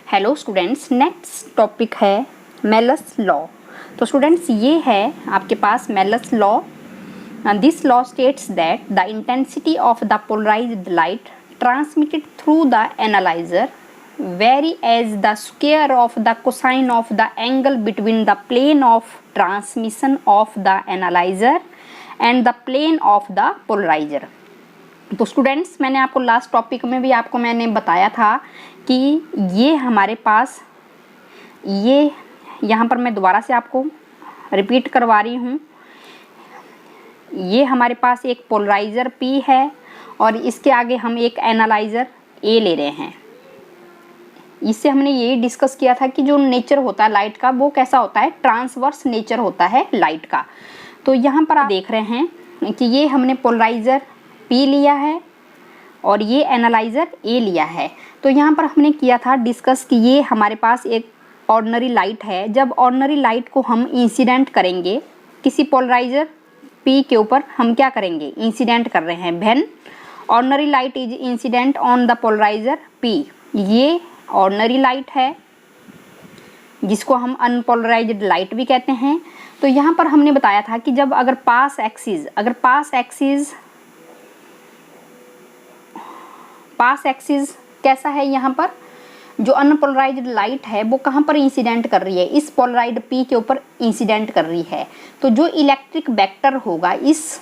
Hello students, next topic है Malus law. तो students ये है आपके पास Malus law. This law states that the intensity of the polarised light transmitted through the analyser vary as the square of the cosine of the angle between the plane of transmission of the analyzer and the plane of the polarizer। तो students मैंने आपको last topic में भी आपको मैंने बताया था कि ये हमारे पास ये यहाँ पर मैं दोबारा से आपको रिपीट करवा रही हूँ। ये हमारे पास एक पोलराइज़र P है और इसके आगे हम एक एनालाइज़र A ले रहे हैं। इससे हमने ये डिस्कस किया था कि जो नेचर होता है लाइट का वो कैसा होता है, ट्रांसवर्स नेचर होता है लाइट का। तो यहाँ पर आप देख रहे हैं कि ये हमने पोलराइज़र P लिया है और ये एनालाइज़र A लिया है। तो यहाँ पर हमने किया था डिस्कस कि ये हमारे पास एक ऑर्डिनरी लाइट है। जब ऑर्डिनरी लाइट को हम इंसिडेंट करेंगे किसी पोलराइज़र P के ऊपर, हम क्या करेंगे, इंसिडेंट कर रहे हैं। When ordinary light is incident on the polariser P, ये ऑर्डिनरी लाइट है जिसको हम अनपोलराइज्ड लाइट भी कहते हैं। तो यहाँ पर हमने बताया था कि जब अगर पास एक्सिस कैसा है, यहाँ पर जो अनपोलराइज्ड लाइट है वो कहाँ पर इंसिडेंट कर रही है, इस पोलराइज्ड P के ऊपर इंसिडेंट कर रही है। तो जो इलेक्ट्रिक वेक्टर होगा, इस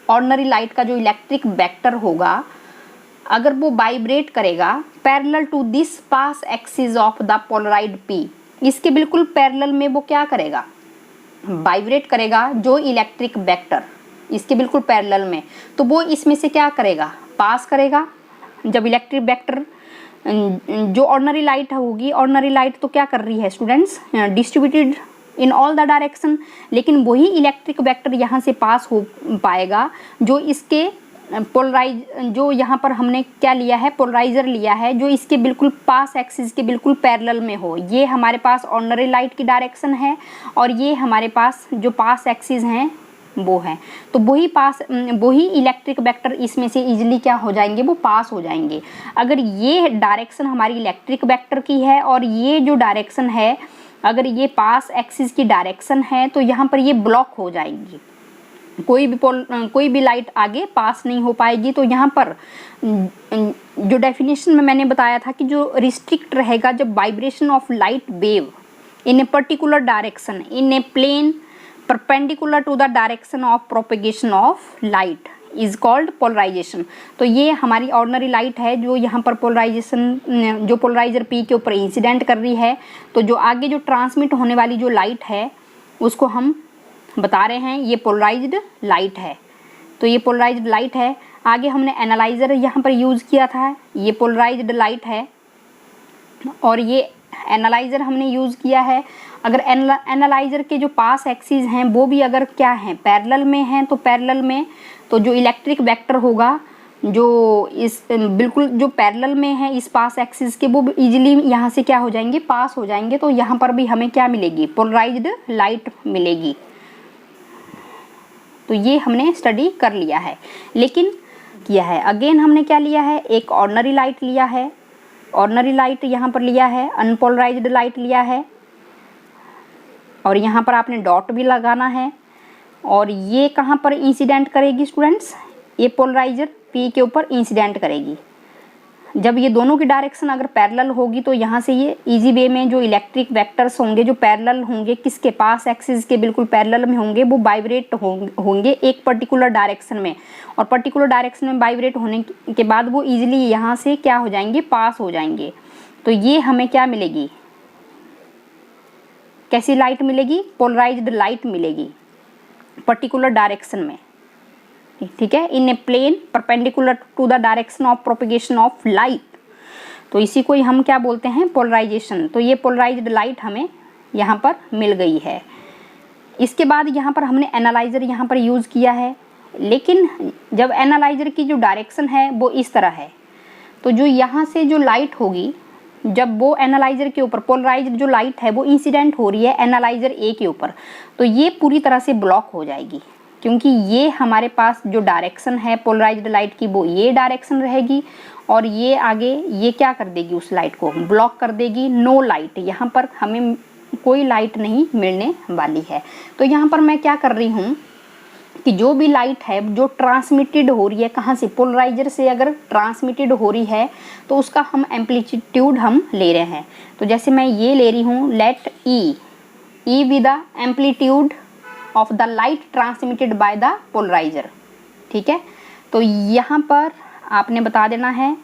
ऑर्डिनरी लाइट का जो इलेक्ट्रिक वेक्टर होगा, अगर वो वाइब्रेट करेगा parallel to this pass axis of the polarised P, इसके बिल्कुल पैरेलल में वो क्या करेगा, वाइब्रेट करेगा जो इलेक्ट्रिक वेक्टर इसके बिल्कुल पैरेलल में। तो वो इसमें से क्या करेगा, पास करेगा। जब इलेक्ट्रिक वेक्टर जो ऑर्डिनरी लाइट होगी, ऑर्डिनरी लाइट तो क्या कर रही है students, distributed in all the direction, लेकिन वही इलेक्ट्रिक वेक्टर यहाँ से पास हो पाएगा जो इसके जो यहाँ पर हमने क्या लिया है, पोलराइज़र लिया है जो इसके बिल्कुल पास एक्सिस के बिल्कुल पैरेलल में हो। ये हमारे पास ऑर्डिनरी लाइट की डायरेक्शन है और ये हमारे पास जो पास एक्सिस हैं वो हैं। तो वही इलेक्ट्रिक वेक्टर इसमें से इजीली क्या हो जाएंगे, वो पास हो जाएंगे। अगर ये डायरेक्शन हमारी इलेक्ट्रिक वेक्टर की है और ये जो डायरेक्शन है, अगर ये पास एक्सिस की डायरेक्शन है तो यहाँ पर ये ब्लॉक हो जाएंगी, कोई भी लाइट आगे पास नहीं हो पाएगी। तो यहाँ पर जो डेफिनेशन में मैंने बताया था कि जो रिस्ट्रिक्ट रहेगा, जब vibration of light wave in a particular direction in a plane perpendicular to the direction of propagation of light is called polarisation. तो ये हमारी ऑर्डिनरी लाइट है जो यहाँ पर पोलराइजेशन, जो पोलराइजर P के ऊपर इंसिडेंट कर रही है। तो जो आगे जो ट्रांसमिट होने वाली जो लाइट है उसको हम बता रहे हैं ये पोलराइज्ड लाइट है। तो ये पोलराइज्ड लाइट है। आगे हमने एनालाइज़र यहाँ पर यूज़ किया था, ये पोलराइज्ड लाइट है और ये एनालाइज़र हमने यूज़ किया है। अगर एनालाइज़र के जो पास एक्सिस हैं वो भी अगर क्या हैं, पैरेलल में हैं, तो पैरेलल में तो जो इलेक्ट्रिक वेक्टर होगा जो इस बिल्कुल जो पैरेलल में है इस पास एक्सिस के, वो इजीली यहाँ से क्या हो जाएंगे, पास हो जाएंगे। तो यहाँ पर भी हमें क्या मिलेगी, पोलराइज्ड लाइट मिलेगी। तो ये हमने स्टडी कर लिया है, लेकिन किया है अगेन हमने क्या लिया है, एक ऑर्डिनरी लाइट लिया है, ऑर्डिनरी लाइट यहाँ पर लिया है, अनपोलराइज्ड लाइट लिया है और यहाँ पर आपने डॉट भी लगाना है। और ये कहाँ पर इंसिडेंट करेगी स्टूडेंट्स, ये पोलराइजर P के ऊपर इंसिडेंट करेगी। जब ये दोनों की डायरेक्शन अगर पैरेलल होगी तो यहाँ से ये इजी वे में जो इलेक्ट्रिक वेक्टर्स होंगे जो पैरेलल होंगे, किसके पास एक्सिस के बिल्कुल पैरेलल में होंगे, वो वाइब्रेट होंगे एक पर्टिकुलर डायरेक्शन में, और पर्टिकुलर डायरेक्शन में वाइब्रेट होने के बाद वो इजीली यहाँ से क्या हो जाएंगे, पास हो जाएंगे। तो ये हमें क्या मिलेगी, कैसी लाइट मिलेगी, पोलराइज्ड लाइट मिलेगी पर्टिकुलर डायरेक्शन में, ठीक है, in a plane perpendicular to the direction of propagation of light. तो इसी को ही हम क्या बोलते हैं, पोलराइजेशन। तो ये पोलराइज्ड लाइट हमें यहाँ पर मिल गई है। इसके बाद यहाँ पर हमने एनालाइज़र यहाँ पर यूज़ किया है, लेकिन जब एनालाइज़र की जो डायरेक्शन है वो इस तरह है, तो जो यहाँ से जो लाइट होगी, जब वो एनालाइज़र के ऊपर पोलराइज्ड जो लाइट है वो इंसिडेंट हो रही है एनालाइज़र A के ऊपर, तो ये पूरी तरह से ब्लॉक हो जाएगी, क्योंकि ये हमारे पास जो डायरेक्शन है पोलराइज्ड लाइट की वो ये डायरेक्शन रहेगी और ये आगे ये क्या कर देगी, उस लाइट को ब्लॉक कर देगी, नो लाइट, यहाँ पर हमें कोई लाइट नहीं मिलने वाली है। तो यहाँ पर मैं क्या कर रही हूँ कि जो भी लाइट है जो ट्रांसमिटेड हो रही है कहाँ से, पोलराइजर से अगर ट्रांसमिटेड हो रही है तो उसका हम एम्पलीट्यूड हम ले रहे हैं। तो जैसे मैं ये ले रही हूँ, let E be the amplitude of the light transmitted by the polariser. ठीक है, तो यहाँ पर आपने बता देना है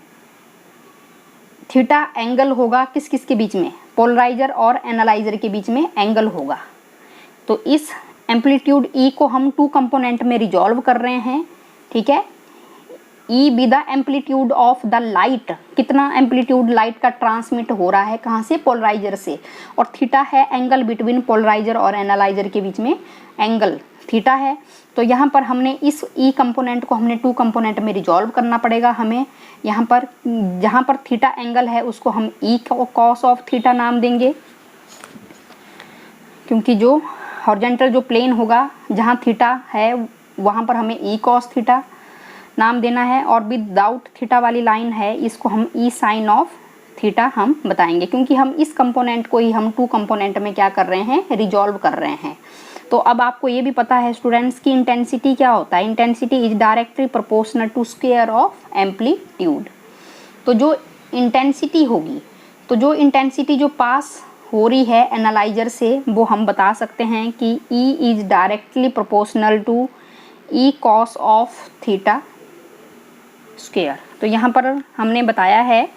थीटा एंगल होगा किस किस के बीच में, पोलराइजर और एनालाइजर के बीच में एंगल होगा। तो इस एम्पलीट्यूड ई को हम 2 कंपोनेंट में रिजॉल्व कर रहे हैं। ठीक है, ई be the amplitude of the light, कितना एम्पलीट्यूड लाइट का ट्रांसमिट हो रहा है कहाँ से, पोलराइजर से, और थीटा है एंगल बिटवीन पोलराइजर और एनालाइजर के बीच में एंगल थीटा है। तो यहाँ पर हमने इस ई कंपोनेंट को हमने 2 कंपोनेंट में रिजॉल्व करना पड़ेगा हमें। यहाँ पर जहाँ पर थीटा एंगल है उसको हम ई कॉस ऑफ थीटा नाम देंगे, क्योंकि जो हॉरिजॉन्टल जो प्लेन होगा जहाँ थीटा है वहाँ पर हमें ई कॉस थीटा नाम देना है, और विदाउट थीटा वाली लाइन है इसको हम ई साइन ऑफ थीटा हम बताएंगे, क्योंकि हम इस कंपोनेंट को ही हम 2 कंपोनेंट में क्या कर रहे हैं, रिजॉल्व कर रहे हैं। तो अब आपको ये भी पता है स्टूडेंट्स की इंटेंसिटी क्या होता है, intensity is directly proportional to square of amplitude. तो जो इंटेंसिटी होगी, तो जो इंटेंसिटी जो पास हो रही है एनालाइजर से, वो हम बता सकते हैं कि E is directly proportional to E cos of theta square. तो यहाँ पर हमने बताया है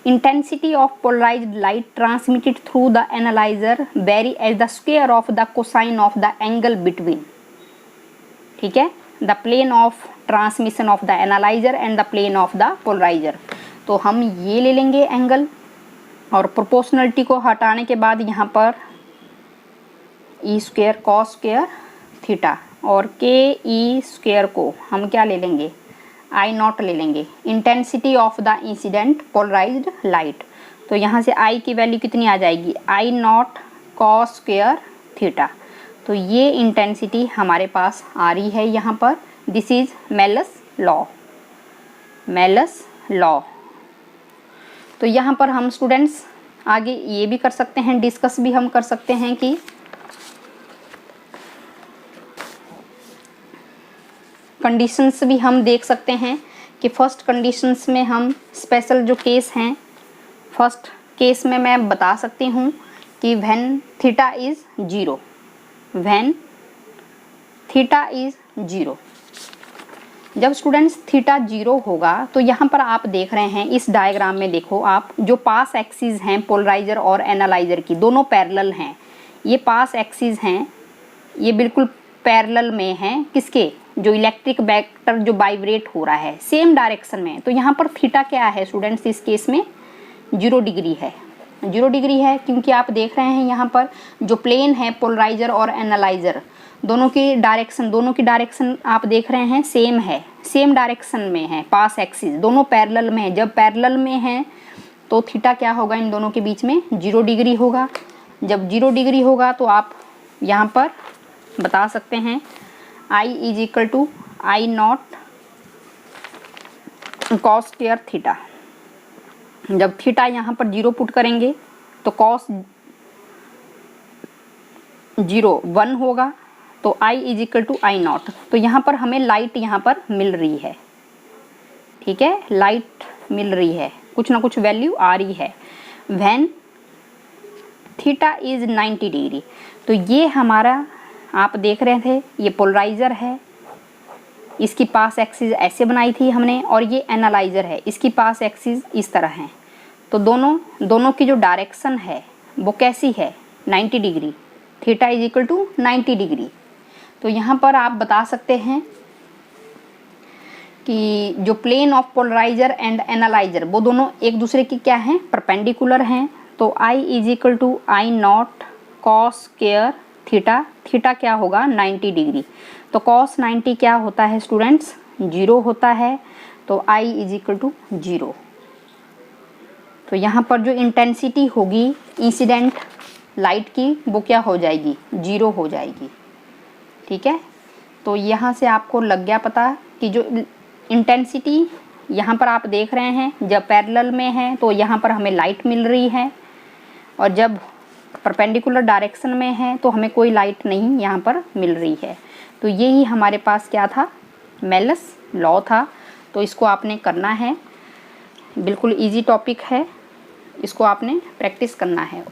intensity of polarised light transmitted through the analyser very as the square of the cosine of the angle between, ठीक है, the plane of transmission of the analyser and the plane of the polariser. तो हम ये ले लेंगे angle, और proportionality को हटाने के बाद यहाँ पर E square cos square theta और के ई स्क्वायर को हम क्या ले लेंगे, आई नॉट ले लेंगे, intensity of the incident polarised light. तो यहाँ से आई की वैल्यू कितनी आ जाएगी, I naught cos square theta. तो ये इंटेंसिटी हमारे पास आ रही है यहाँ पर। This is Malus law, Malus law. तो यहाँ पर हम स्टूडेंट्स आगे ये भी कर सकते हैं, डिस्कस भी हम कर सकते हैं कि कंडीशंस भी हम देख सकते हैं कि फर्स्ट कंडीशंस में हम स्पेशल जो केस हैं, फर्स्ट केस में मैं बता सकती हूँ कि when theta is 0, when theta is 0, जब स्टूडेंट्स थीटा 0 होगा तो यहाँ पर आप देख रहे हैं इस डायग्राम में, देखो आप, जो पास एक्सिस हैं पोलराइजर और एनालाइजर की दोनों पैरेलल हैं। ये पास एक्सिस हैं, ये बिल्कुल पैरेलल में हैं किसके, जो इलेक्ट्रिक वेक्टर जो वाइब्रेट हो रहा है सेम डायरेक्शन में। तो यहाँ पर थीटा क्या है स्टूडेंट्स, इस केस में 0 डिग्री है, 0 डिग्री है, क्योंकि आप देख रहे हैं यहाँ पर जो प्लेन है पोलराइजर और एनालाइजर दोनों की डायरेक्शन आप देख रहे हैं सेम है, सेम डायरेक्शन में है, पास एक्सिस दोनों पैरेलल में है। जब पैरेलल में है तो थीटा क्या होगा, इन दोनों के बीच में 0 डिग्री होगा। जब 0 डिग्री होगा तो आप यहाँ पर बता सकते हैं I is equal to I naught cos square theta. जब थीटा यहाँ पर 0 पुट करेंगे तो कॉस 0 1 होगा, तो I is equal to I naught. तो यहाँ पर हमें लाइट यहाँ पर मिल रही है, ठीक है, लाइट मिल रही है, कुछ ना कुछ वैल्यू आ रही है। व्हेन थीटा इज 90 डिग्री, तो ये हमारा आप देख रहे थे ये पोलराइजर है, इसकी पास एक्सिस ऐसे बनाई थी हमने, और ये एनालाइजर है, इसकी पास एक्सिस इस तरह है। तो दोनों की जो डायरेक्शन है वो कैसी है, 90 degree, theta is equal to 90 degree. तो यहाँ पर आप बता सकते हैं कि जो plane of polariser and analyser वो दोनों एक दूसरे की क्या हैं, परपेंडिकुलर हैं। तो I is equal to I naught cos square theta, theta क्या होगा 90 डिग्री। तो कॉस 90 क्या होता है स्टूडेंट्स, 0 होता है। तो आई इज इक्वल टू 0। तो यहाँ पर जो इंटेंसिटी होगी इंसिडेंट लाइट की वो क्या हो जाएगी, 0 हो जाएगी, ठीक है। तो यहाँ से आपको लग गया पता कि जो इंटेंसिटी यहाँ पर आप देख रहे हैं जब पैरेलल में है तो यहाँ पर हमें लाइट मिल रही है, और जब परपेंडिकुलर डायरेक्शन में है तो हमें कोई लाइट नहीं यहाँ पर मिल रही है। तो यही हमारे पास क्या था, मेलस लॉ था। तो इसको आपने करना है, बिल्कुल इजी टॉपिक है, इसको आपने प्रैक्टिस करना है।